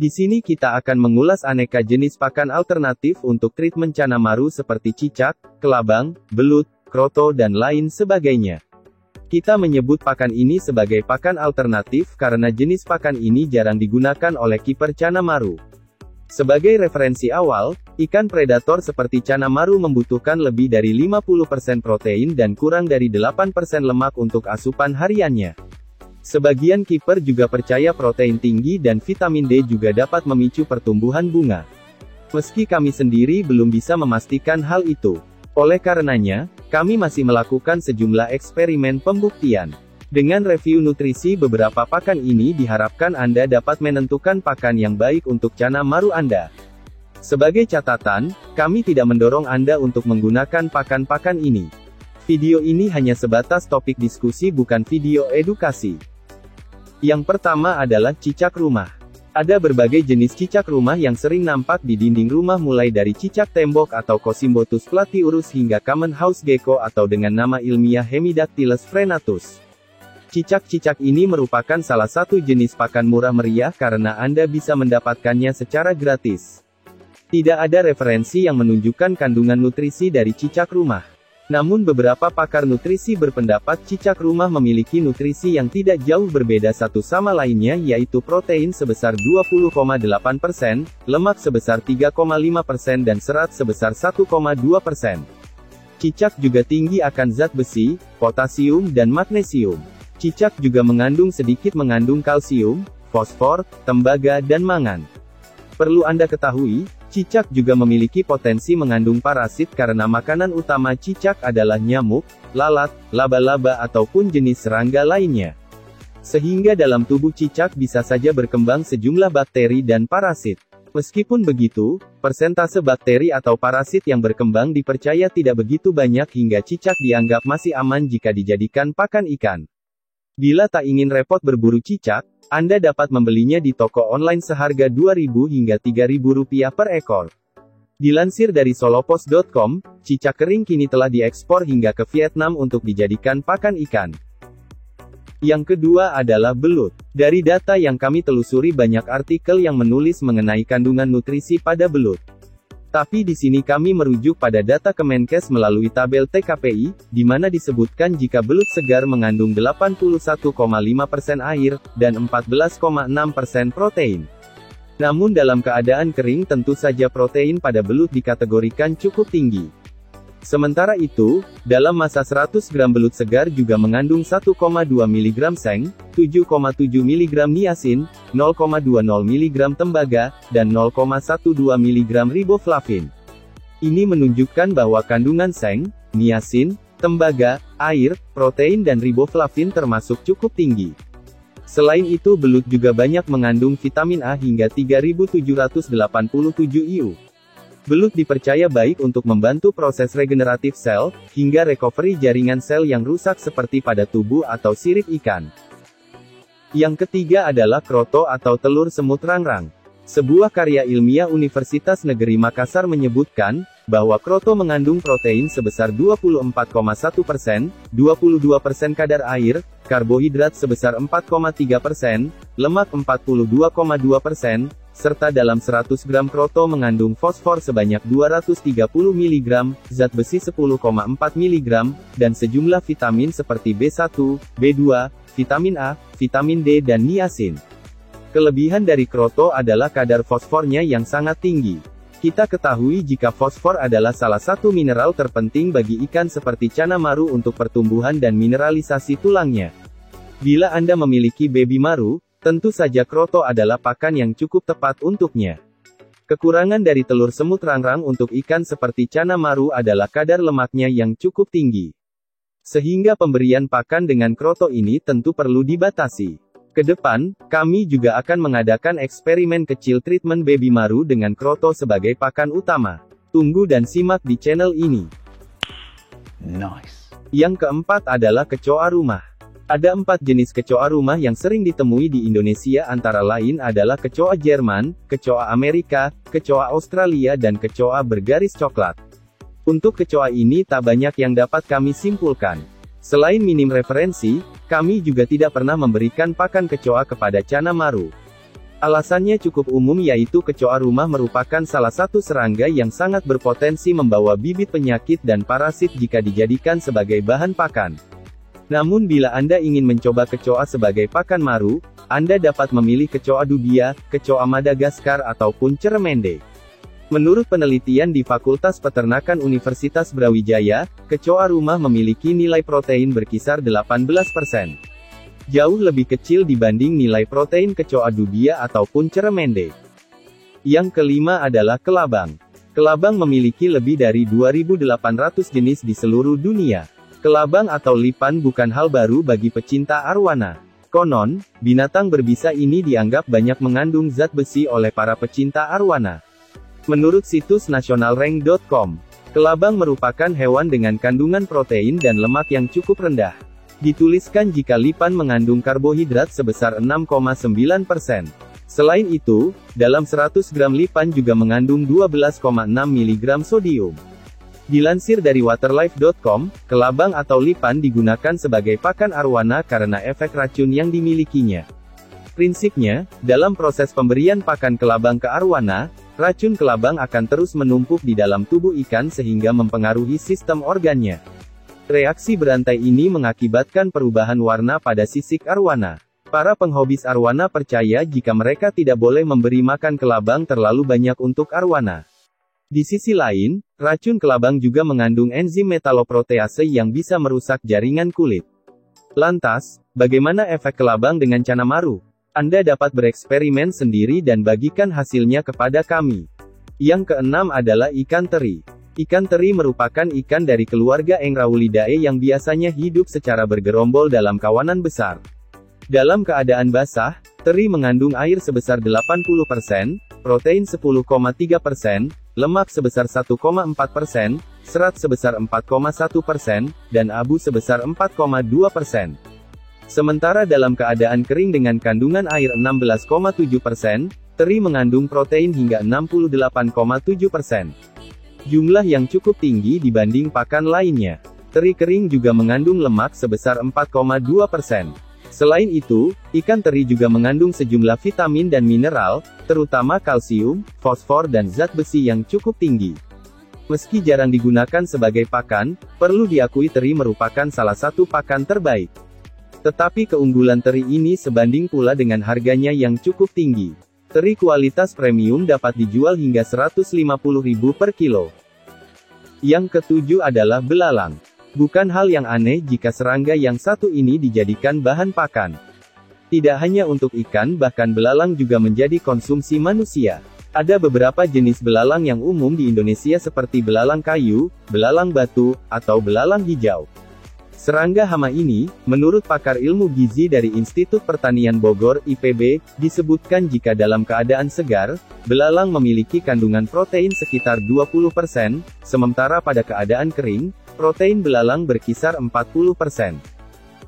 Di sini kita akan mengulas aneka jenis pakan alternatif untuk treatment cana maru seperti cicak, kelabang, belut, kroto dan lain sebagainya. Kita menyebut pakan ini sebagai pakan alternatif karena jenis pakan ini jarang digunakan oleh kiper cana maru. Sebagai referensi awal, ikan predator seperti cana maru membutuhkan lebih dari 50% protein dan kurang dari 8% lemak untuk asupan hariannya. Sebagian kiper juga percaya protein tinggi dan vitamin D juga dapat memicu pertumbuhan bunga. Meski kami sendiri belum bisa memastikan hal itu. Oleh karenanya, kami masih melakukan sejumlah eksperimen pembuktian. Dengan review nutrisi beberapa pakan ini diharapkan Anda dapat menentukan pakan yang baik untuk cana maru Anda. Sebagai catatan, kami tidak mendorong Anda untuk menggunakan pakan-pakan ini. Video ini hanya sebatas topik diskusi bukan video edukasi. Yang pertama adalah cicak rumah. Ada berbagai jenis cicak rumah yang sering nampak di dinding rumah mulai dari cicak tembok atau Cosymbotus platyurus hingga common house gecko atau dengan nama ilmiah Hemidactylus frenatus. Cicak-cicak ini merupakan salah satu jenis pakan murah meriah karena Anda bisa mendapatkannya secara gratis. Tidak ada referensi yang menunjukkan kandungan nutrisi dari cicak rumah. Namun beberapa pakar nutrisi berpendapat cicak rumah memiliki nutrisi yang tidak jauh berbeda satu sama lainnya yaitu protein sebesar 20,8%, lemak sebesar 3,5% dan serat sebesar 1,2%. Cicak juga tinggi akan zat besi, potasium dan magnesium. Cicak juga sedikit mengandung kalsium, fosfor, tembaga dan mangan. Perlu Anda ketahui, cicak juga memiliki potensi mengandung parasit karena makanan utama cicak adalah nyamuk, lalat, laba-laba ataupun jenis serangga lainnya. Sehingga dalam tubuh cicak bisa saja berkembang sejumlah bakteri dan parasit. Meskipun begitu, persentase bakteri atau parasit yang berkembang dipercaya tidak begitu banyak hingga cicak dianggap masih aman jika dijadikan pakan ikan. Bila tak ingin repot berburu cicak, Anda dapat membelinya di toko online seharga Rp2.000 hingga Rp3.000 per ekor. Dilansir dari solopos.com, cicak kering kini telah diekspor hingga ke Vietnam untuk dijadikan pakan ikan. Yang kedua adalah belut. Dari data yang kami telusuri banyak artikel yang menulis mengenai kandungan nutrisi pada belut. Tapi di sini kami merujuk pada data Kemenkes melalui tabel TKPI, di mana disebutkan jika belut segar mengandung 81,5% air, dan 14,6% protein. Namun dalam keadaan kering tentu saja protein pada belut dikategorikan cukup tinggi. Sementara itu, dalam masa 100 gram belut segar juga mengandung 1,2 mg seng, 7,7 mg niacin, 0,20 mg tembaga, dan 0,12 mg riboflavin. Ini menunjukkan bahwa kandungan seng, niacin, tembaga, air, protein dan riboflavin termasuk cukup tinggi. Selain itu belut juga banyak mengandung vitamin A hingga 3787 IU. Belut dipercaya baik untuk membantu proses regeneratif sel, hingga recovery jaringan sel yang rusak seperti pada tubuh atau sirip ikan. Yang ketiga adalah kroto atau telur semut rangrang. Sebuah karya ilmiah Universitas Negeri Makassar menyebutkan, bahwa kroto mengandung protein sebesar 24,1%, 22% kadar air, karbohidrat sebesar 4,3%, lemak 42,2%, serta dalam 100 gram kroto mengandung fosfor sebanyak 230 mg, zat besi 10,4 mg, dan sejumlah vitamin seperti B1, B2, vitamin A, vitamin D dan niacin. Kelebihan dari kroto adalah kadar fosfornya yang sangat tinggi. Kita ketahui jika fosfor adalah salah satu mineral terpenting bagi ikan seperti cana maru untuk pertumbuhan dan mineralisasi tulangnya. Bila Anda memiliki baby maru, tentu saja kroto adalah pakan yang cukup tepat untuknya. Kekurangan dari telur semut rangrang untuk ikan seperti cana maru adalah kadar lemaknya yang cukup tinggi. Sehingga pemberian pakan dengan kroto ini tentu perlu dibatasi. Kedepan, kami juga akan mengadakan eksperimen kecil treatment baby maru dengan kroto sebagai pakan utama. Tunggu dan simak di channel ini. Nice. Yang keempat adalah kecoa rumah. Ada 4 jenis kecoa rumah yang sering ditemui di Indonesia antara lain adalah kecoa Jerman, kecoa Amerika, kecoa Australia dan kecoa bergaris coklat. Untuk kecoa ini tak banyak yang dapat kami simpulkan. Selain minim referensi, kami juga tidak pernah memberikan pakan kecoa kepada cana maru. Alasannya cukup umum, yaitu kecoa rumah merupakan salah satu serangga yang sangat berpotensi membawa bibit penyakit dan parasit jika dijadikan sebagai bahan pakan. Namun bila Anda ingin mencoba kecoa sebagai pakan maru, Anda dapat memilih kecoa dubia, kecoa Madagaskar ataupun ceremende. Menurut penelitian di Fakultas Peternakan Universitas Brawijaya, kecoa rumah memiliki nilai protein berkisar 18%. Jauh lebih kecil dibanding nilai protein kecoa dubia ataupun ceremende. Yang kelima adalah kelabang. Kelabang memiliki lebih dari 2.800 jenis di seluruh dunia. Kelabang atau lipan bukan hal baru bagi pecinta arwana. Konon, binatang berbisa ini dianggap banyak mengandung zat besi oleh para pecinta arwana. Menurut situs nationalrank.com, kelabang merupakan hewan dengan kandungan protein dan lemak yang cukup rendah. Dituliskan jika lipan mengandung karbohidrat sebesar 6,9%. Selain itu, dalam 100 gram lipan juga mengandung 12,6 mg sodium. Dilansir dari waterlife.com, kelabang atau lipan digunakan sebagai pakan arwana karena efek racun yang dimilikinya. Prinsipnya, dalam proses pemberian pakan kelabang ke arwana, racun kelabang akan terus menumpuk di dalam tubuh ikan sehingga mempengaruhi sistem organnya. Reaksi berantai ini mengakibatkan perubahan warna pada sisik arwana. Para penghobis arwana percaya jika mereka tidak boleh memberi makan kelabang terlalu banyak untuk arwana. Di sisi lain, racun kelabang juga mengandung enzim metaloprotease yang bisa merusak jaringan kulit. Lantas, bagaimana efek kelabang dengan cana maru? Anda dapat bereksperimen sendiri dan bagikan hasilnya kepada kami. Yang keenam adalah ikan teri. Ikan teri merupakan ikan dari keluarga Engraulidae yang biasanya hidup secara bergerombol dalam kawanan besar. Dalam keadaan basah, teri mengandung air sebesar 80%, protein 10,3%, lemak sebesar 1,4%, serat sebesar 4,1%, dan abu sebesar 4,2%. Sementara dalam keadaan kering dengan kandungan air 16,7%, teri mengandung protein hingga 68,7%. Jumlah yang cukup tinggi dibanding pakan lainnya. Teri kering juga mengandung lemak sebesar 4,2%. Selain itu, ikan teri juga mengandung sejumlah vitamin dan mineral, terutama kalsium, fosfor dan zat besi yang cukup tinggi. Meski jarang digunakan sebagai pakan, perlu diakui teri merupakan salah satu pakan terbaik. Tetapi keunggulan teri ini sebanding pula dengan harganya yang cukup tinggi. Teri kualitas premium dapat dijual hingga Rp150.000 per kilo. Yang ketujuh adalah belalang. Bukan hal yang aneh jika serangga yang satu ini dijadikan bahan pakan. Tidak hanya untuk ikan, bahkan belalang juga menjadi konsumsi manusia. Ada beberapa jenis belalang yang umum di Indonesia seperti belalang kayu, belalang batu, atau belalang hijau. Serangga hama ini, menurut pakar ilmu gizi dari Institut Pertanian Bogor, IPB, disebutkan jika dalam keadaan segar, belalang memiliki kandungan protein sekitar 20%, sementara pada keadaan kering, protein belalang berkisar 40%.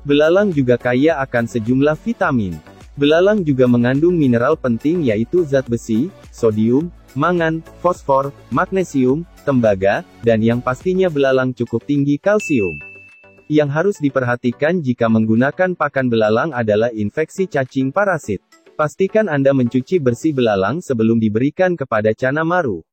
Belalang juga kaya akan sejumlah vitamin. Belalang juga mengandung mineral penting yaitu zat besi, sodium, mangan, fosfor, magnesium, tembaga, dan yang pastinya belalang cukup tinggi kalsium. Yang harus diperhatikan jika menggunakan pakan belalang adalah infeksi cacing parasit. Pastikan Anda mencuci bersih belalang sebelum diberikan kepada cana maru.